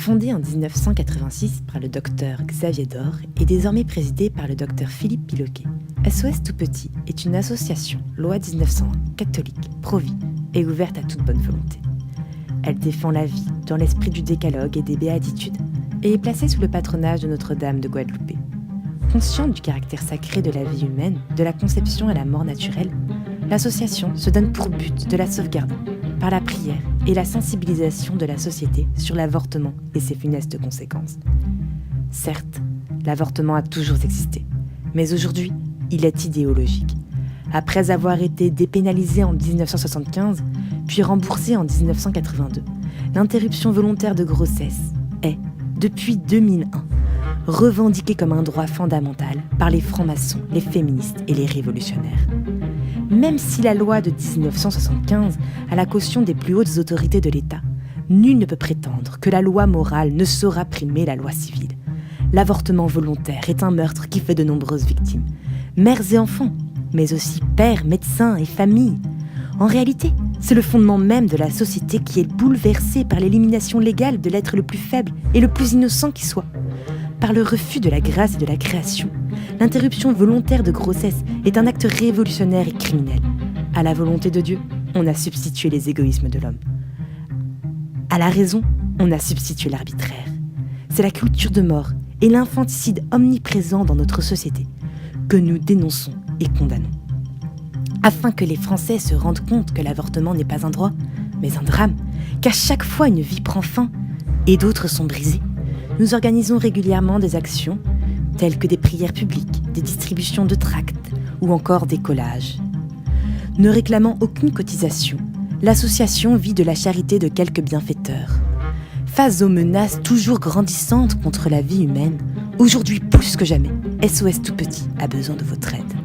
Fondée en 1986 par le docteur Xavier Dore et désormais présidée par le docteur Philippe Piloquet, SOS Tout Petit est une association loi 1901, catholique, pro-vie et ouverte à toute bonne volonté. Elle défend la vie dans l'esprit du décalogue et des béatitudes et est placée sous le patronage de Notre-Dame de Guadeloupe. Consciente du caractère sacré de la vie humaine, de la conception à la mort naturelle, l'association se donne pour but de la sauvegarder par la prière et la sensibilisation de la société sur l'avortement et ses funestes conséquences. Certes, l'avortement a toujours existé, mais aujourd'hui, il est idéologique. Après avoir été dépénalisé en 1975, puis remboursé en 1982, l'interruption volontaire de grossesse est, depuis 2001, revendiquée comme un droit fondamental par les francs-maçons, les féministes et les révolutionnaires. Même si la loi de 1975 a la caution des plus hautes autorités de l'État, nul ne peut prétendre que la loi morale ne saura primer la loi civile. L'avortement volontaire est un meurtre qui fait de nombreuses victimes, mères et enfants, mais aussi pères, médecins et familles. En réalité, c'est le fondement même de la société qui est bouleversé par l'élimination légale de l'être le plus faible et le plus innocent qui soit. Par le refus de la grâce et de la création, l'interruption volontaire de grossesse est un acte révolutionnaire et criminel. À la volonté de Dieu, on a substitué les égoïsmes de l'homme. À la raison, on a substitué l'arbitraire. C'est la culture de mort et l'infanticide omniprésent dans notre société que nous dénonçons et condamnons. Afin que les Français se rendent compte que l'avortement n'est pas un droit, mais un drame, qu'à chaque fois une vie prend fin et d'autres sont brisées, nous organisons régulièrement des actions telles que des prières publiques, des distributions de tracts ou encore des collages. Ne réclamant aucune cotisation, l'association vit de la charité de quelques bienfaiteurs. Face aux menaces toujours grandissantes contre la vie humaine, aujourd'hui plus que jamais, SOS Tout Petit a besoin de votre aide.